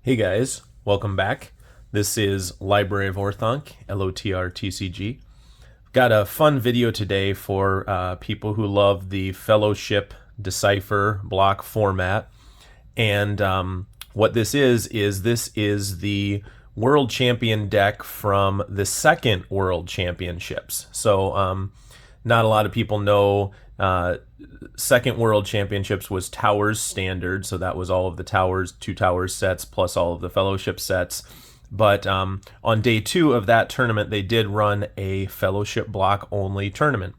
Hey guys, welcome back. This is Library of Orthanc, LOTR TCG. Got a fun video today for people who love the Fellowship Decipher block format. And what this is the World Champion deck from the second World Championships. So not a lot of people know second World Championships was Towers standard, so that was all of the Towers, 2 Towers sets, plus all of the Fellowship sets. But on day 2 of that tournament, they did run a Fellowship block only tournament.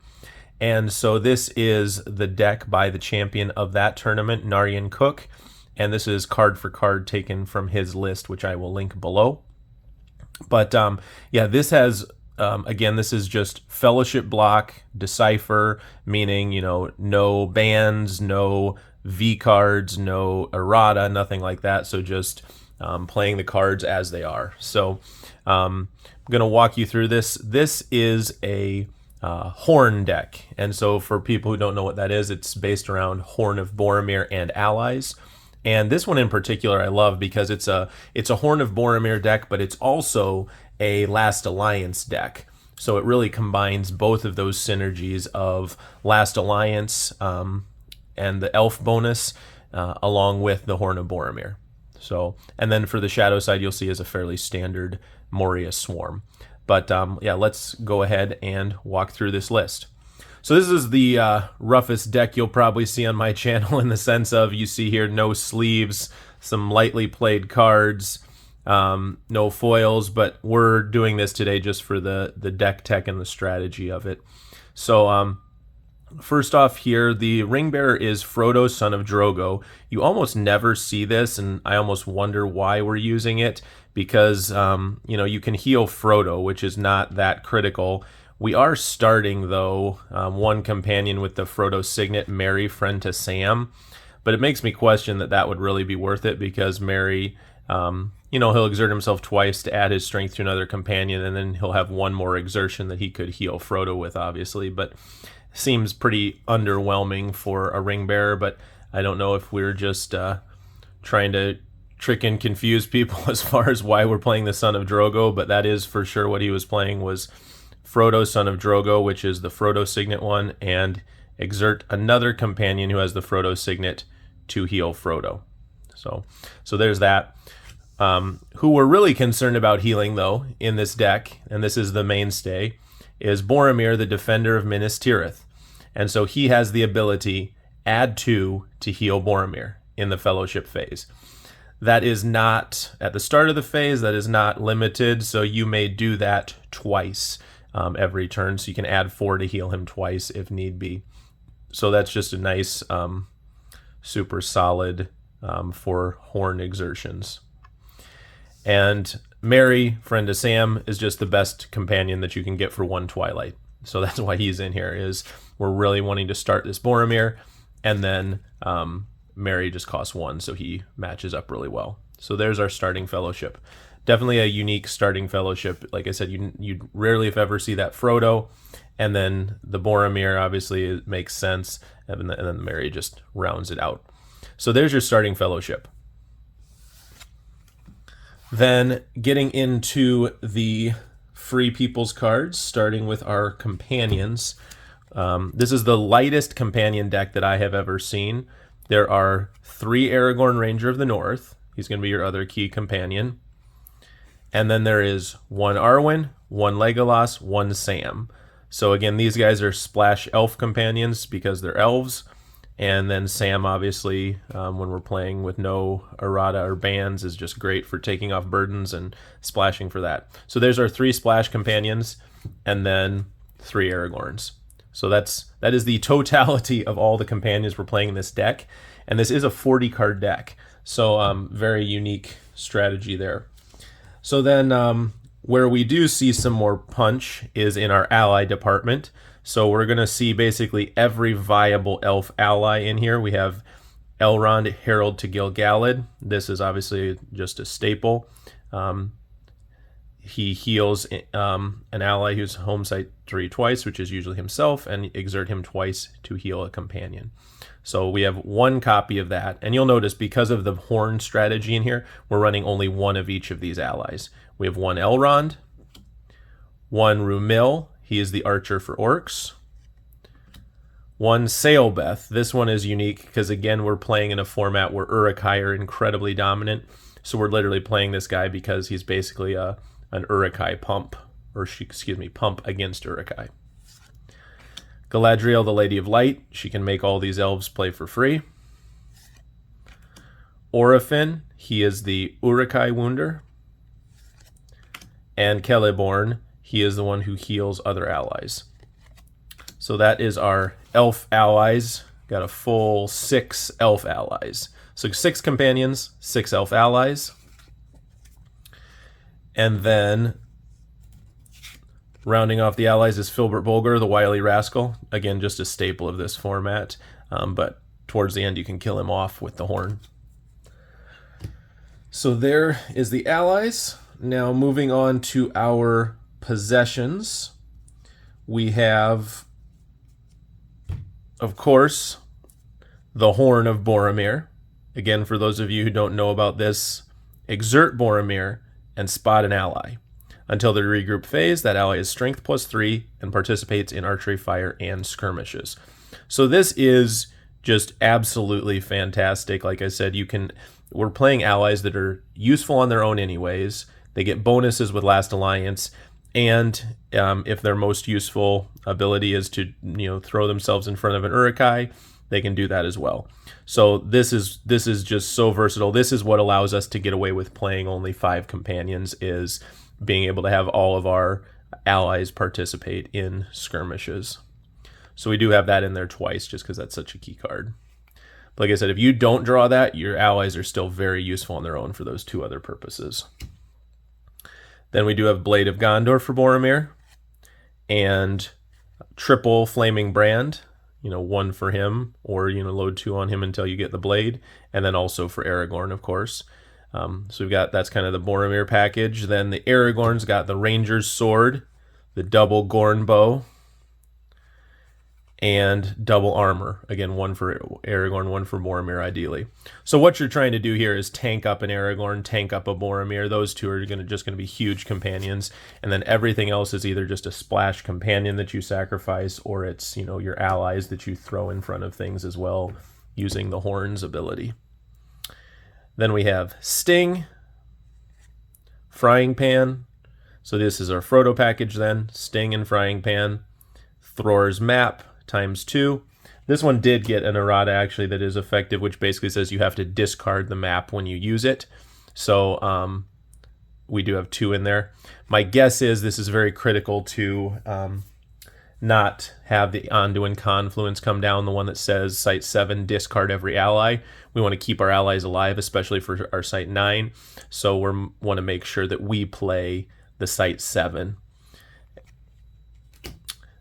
And so this is the deck by the champion of that tournament, Naryan Cook. And this is card for card taken from his list, which I will link below. But yeah, this has... again, this is just Fellowship block, Decipher, meaning, no bans, no V cards, no errata, nothing like that. So just playing the cards as they are. So I'm going to walk you through this. This is a Horn deck. And so for people who don't know what that is, it's based around Horn of Boromir and allies. And this one in particular I love because it's a Horn of Boromir deck, but it's also a Last Alliance deck. So it really combines both of those synergies of Last Alliance and the Elf bonus along with the Horn of Boromir. So, and then for the Shadow side, you'll see is a fairly standard Moria Swarm. But yeah, let's go ahead and walk through this list. So this is the roughest deck you'll probably see on my channel in the sense of you see here no sleeves, some lightly played cards, no foils, but we're doing this today just for the deck tech and the strategy of it. So first off here, the ring bearer is Frodo, son of Drogo. You almost never see this, and I almost wonder why we're using it, because you can heal Frodo, which is not that critical. We are starting, though, one companion with the Frodo signet, Merry, friend to Sam. But it makes me question that would really be worth it, because Merry, he'll exert himself twice to add his strength to another companion, and then he'll have one more exertion that he could heal Frodo with, obviously. But seems pretty underwhelming for a ring bearer, but I don't know if we're just trying to trick and confuse people as far as why we're playing the Son of Drogo, but that is for sure what he was playing was Frodo, son of Drogo, which is the Frodo signet one, and exert another companion who has the Frodo signet to heal Frodo. So there's that. Who we're really concerned about healing, though, in this deck, and this is the mainstay, is Boromir, the defender of Minas Tirith. And so he has the ability, add 2 to heal Boromir in the Fellowship phase. That is not, at the start of the phase, that is not limited, so you may do that twice every turn, so you can add 4 to heal him twice if need be. So that's just a nice, super solid for Horn exertions. And Merry, friend to Sam, is just the best companion that you can get for 1 Twilight. So that's why he's in here, is we're really wanting to start this Boromir, and then Merry just costs 1, so he matches up really well. So there's our starting Fellowship. Definitely a unique starting Fellowship. Like I said, you'd rarely, if ever, see that Frodo, and then the Boromir, obviously, it makes sense, and then Merry just rounds it out. So there's your starting Fellowship. Then getting into the Free People's cards, starting with our companions. This is the lightest companion deck that I have ever seen. There are 3 Aragorn, Ranger of the North. He's going to be your other key companion. And then there is 1 Arwen, 1 Legolas, 1 Sam. So again, these guys are splash elf companions because they're elves. And then Sam, obviously, when we're playing with no errata or bans, is just great for taking off burdens and splashing for that. So there's our 3 splash companions, and then 3 Aragorns. So that is the totality of all the companions we're playing in this deck. And this is a 40-card deck. So very unique strategy there. So then where we do see some more punch is in our ally department. So we're going to see basically every viable elf ally in here. We have Elrond, Herald to Gil-galad. This is obviously just a staple. he heals an ally whose home site 3 twice, which is usually himself, and exert him twice to heal a companion. So we have 1 copy of that. And you'll notice because of the horn strategy in here, we're running only 1 of each of these allies. We have 1 Elrond, 1 Rumil, he is the archer for orcs, 1 Saelbeth. This one is unique because, again, we're playing in a format where Uruk-hai are incredibly dominant. So we're literally playing this guy because he's basically an Uruk-hai pump, or excuse me, pump against Uruk-hai. Galadriel, the Lady of Light. She can make all these elves play for free. Orifin, he is the Uruk-hai wounder. And Celeborn, he is the one who heals other allies. So that is our elf allies. Got a full 6 elf allies. So 6 companions, 6 elf allies. And then rounding off the allies is Filbert Bolger, the wily rascal. Again, just a staple of this format. But towards the end, you can kill him off with the horn. So there is the allies. Now moving on to our possessions. We have, of course, the Horn of Boromir. Again, for those of you who don't know about this, exert Boromir and spot an ally. Until the regroup phase, that ally is strength +3 and participates in archery, fire, and skirmishes. So this is just absolutely fantastic. Like I said, we're playing allies that are useful on their own anyways. They get bonuses with Last Alliance, and if their most useful ability is to throw themselves in front of an Uruk-hai, they can do that as well. So this is just so versatile. This is what allows us to get away with playing only 5 companions, is being able to have all of our allies participate in skirmishes. So we do have that in there twice just because that's such a key card. But like I said, if you don't draw that, your allies are still very useful on their own for those 2 other purposes. Then we do have Blade of Gondor for Boromir, and triple Flaming Brand, 1 for him, or load 2 on him until you get the blade, and then also for Aragorn, of course. So we've got, that's kind of the Boromir package. Then the Aragorn's got the Ranger's Sword, the double Gorn Bow, and double armor. Again, 1 for Aragorn, 1 for Boromir, ideally. So what you're trying to do here is tank up an Aragorn, tank up a Boromir. Those 2 are just going to be huge companions, and then everything else is either just a splash companion that you sacrifice, or it's your allies that you throw in front of things as well, using the Horn's ability. Then we have Sting, Frying Pan. So this is our Frodo package then, Sting and Frying Pan. Thror's Map, ×2. This one did get an errata actually that is effective, which basically says you have to discard the map when you use it. So we do have 2 in there. My guess is this is very critical to not have the Anduin Confluence come down, the one that says Site 7, discard every ally. We want to keep our allies alive, especially for our Site 9. So we want to make sure that we play the Site 7.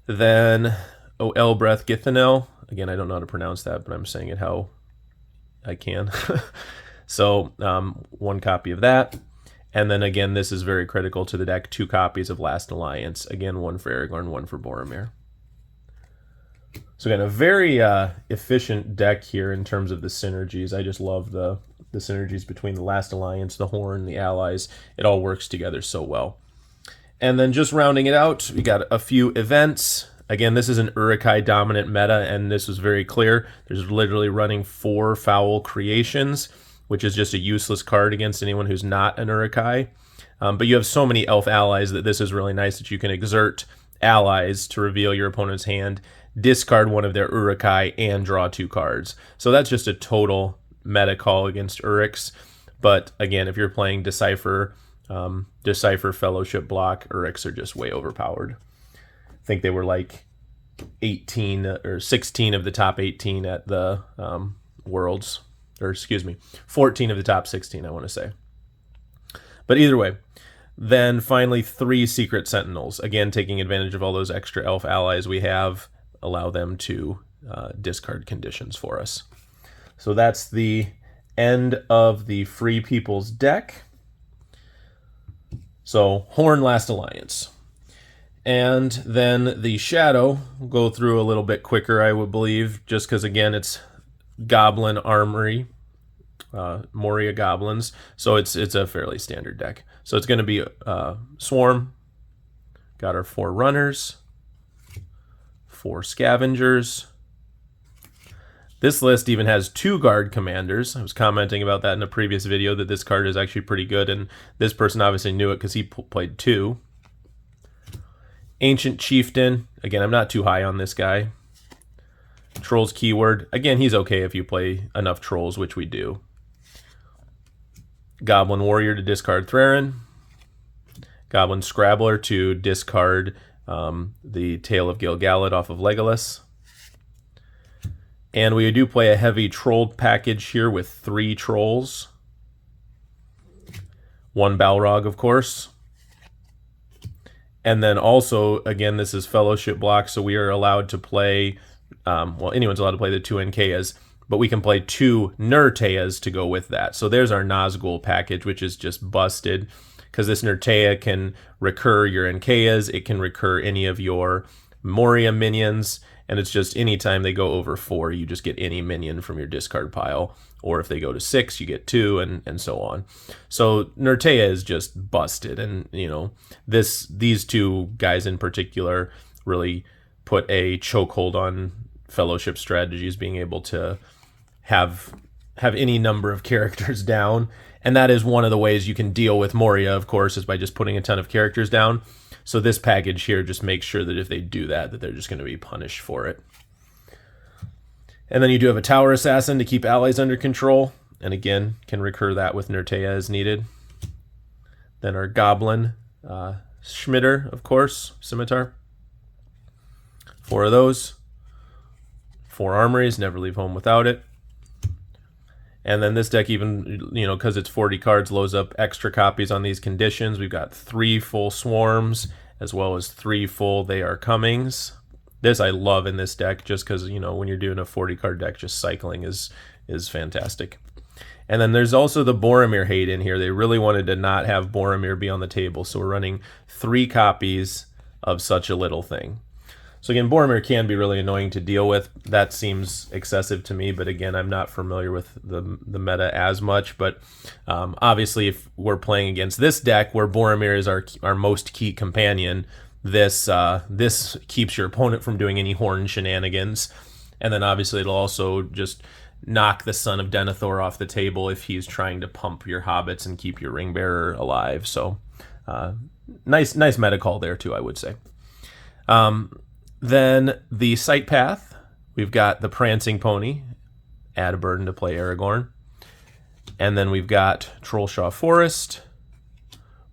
Then Elbereth Gilthoniel. Again, I don't know how to pronounce that, but I'm saying it how I can. So 1 copy of that. And then again, this is very critical to the deck. 2 copies of Last Alliance. Again, 1 for Aragorn, 1 for Boromir. So again, a very efficient deck here in terms of the synergies. I just love the synergies between the Last Alliance, the Horn, the allies. It all works together so well. And then just rounding it out, we got a few events. Again, this is an Uruk-hai dominant meta, and this was very clear. There's literally running 4 Foul Creations, which is just a useless card against anyone who's not an Uruk-hai. But you have so many elf allies that this is really nice that you can exert allies to reveal your opponent's hand, discard one of their Uruk-hai, and draw 2 cards. So that's just a total meta call against Uruks. But again, if you're playing Decipher Fellowship block, Uruks are just way overpowered. I think they were like 18 or 16 of the top 18 at the Worlds. Or excuse me, 14 of the top 16, I want to say. But either way, then finally 3 Secret Sentinels. Again, taking advantage of all those extra elf allies we have, allow them to discard conditions for us. So that's the end of the Free People's deck. So Horn Last Alliance. And then the Shadow will go through a little bit quicker, I would believe, just because, again, it's Goblin Armory, Moria Goblins. So it's a fairly standard deck. So it's going to be Swarm. Got our 4 Runners, 4 Scavengers. This list even has 2 Guard Commanders. I was commenting about that in a previous video, that this card is actually pretty good, and this person obviously knew it because he played 2. Ancient Chieftain. Again, I'm not too high on this guy. Trolls Keyword. Again, he's okay if you play enough Trolls, which we do. Goblin Warrior to discard Thrarin. Goblin Scrabbler to discard the Tale of Gil-galad off of Legolas. And we do play a heavy troll package here with 3 Trolls. 1 Balrog, of course. And then also, again, this is Fellowship block, so we are allowed to play, well, anyone's allowed to play the 2 Nkeyas, but we can play 2 Nurteyas to go with that. So there's our Nazgul package, which is just busted, because this Nurteya can recur your Nkeyas, it can recur any of your Moria minions, and it's just anytime they go over 4, you just get any minion from your discard pile. Or if they go to 6, you get 2, and so on. So Nurteya is just busted, and you know these 2 guys in particular really put a chokehold on Fellowship strategies, being able to have any number of characters down, and that is one of the ways you can deal with Moria, of course, is by just putting a ton of characters down. So this package here just makes sure that if they do that they're just going to be punished for it. And then you do have a Tower Assassin to keep allies under control. And again, can recur that with Nurteya as needed. Then our Goblin Schmitter, of course, Scimitar. 4 of those. 4 Armories, never leave home without it. And then this deck, even, you know, because it's 40 cards, loads up extra copies on these conditions. We've got 3 full Swarms, as well as 3 full They Are Comings. This I love in this deck, just because, you know, when you're doing a 40-card deck, just cycling is fantastic. And then there's also the Boromir hate in here. They really wanted to not have Boromir be on the table, so we're running 3 copies of Such a Little Thing. So again, Boromir can be really annoying to deal with. That seems excessive to me, but again, I'm not familiar with the meta as much. But obviously, if we're playing against this deck, where Boromir is our most key companion, this keeps your opponent from doing any horn shenanigans. And then obviously it'll also just knock the Son of Denethor off the table if he's trying to pump your hobbits and keep your ring bearer alive. So nice meta call there too, I would say. Then the Sight Path, we've got the Prancing Pony, add a burden to play Aragorn. And then we've got Trollshaw Forest,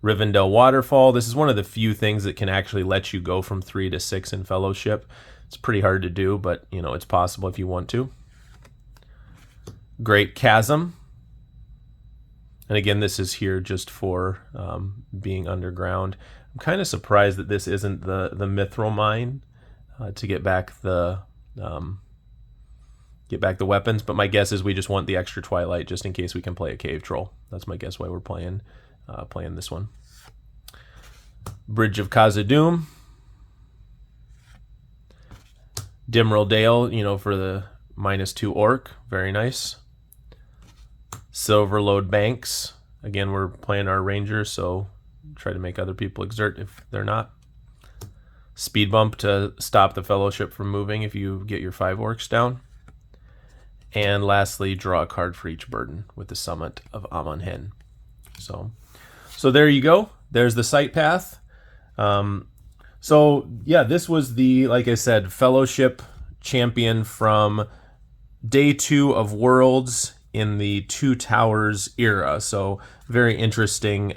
Rivendell Waterfall. This is one of the few things that can actually let you go from 3 to 6 in Fellowship. It's pretty hard to do, but you know it's possible if you want to. Great Chasm. And again, this is here just for being underground. I'm kind of surprised that this isn't the Mithril Mine to get back the weapons, but my guess is we just want the extra Twilight just in case we can play a Cave Troll. That's my guess why we're playing this one. Bridge of Khazad-dum. Dimrill Dale, you know, for the -2 orc. Very nice. Silverlode Banks. Again, we're playing our Rangers, so try to make other people exert if they're not. Speed bump to stop the Fellowship from moving if you get your 5 orcs down. And lastly, draw a card for each burden with the Summit of Amon Hen. So there you go. There's the Sight Path. So yeah, this was the, like I said, Fellowship champion from day 2 of Worlds in the Two Towers era. So very interesting,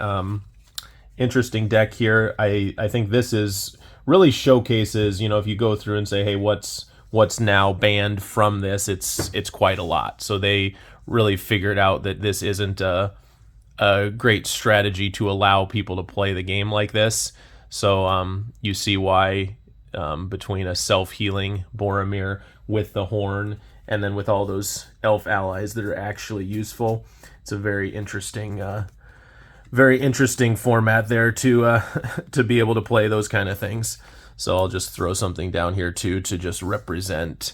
interesting deck here. I think this is really showcases, you know, if you go through and say, hey, what's now banned from this, it's quite a lot. So they really figured out that this isn't a great strategy to allow people to play the game like this. So you see why between a self-healing Boromir with the horn and then with all those elf allies that are actually useful, it's a very interesting very interesting format there to to be able to play those kind of things. So I'll just throw something down here too to just represent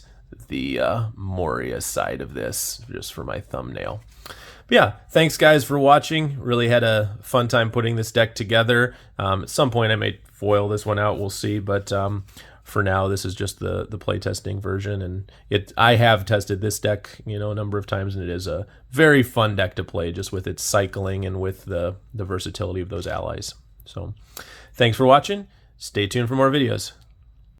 the Moria side of this, just for my thumbnail. But yeah, thanks guys for watching. Really had a fun time putting this deck together. At some point I may foil this one out, we'll see, but for now this is just the playtesting version, and I have tested this deck, you know, a number of times, and it is a very fun deck to play just with its cycling and with the versatility of those allies. So thanks for watching. Stay tuned for more videos.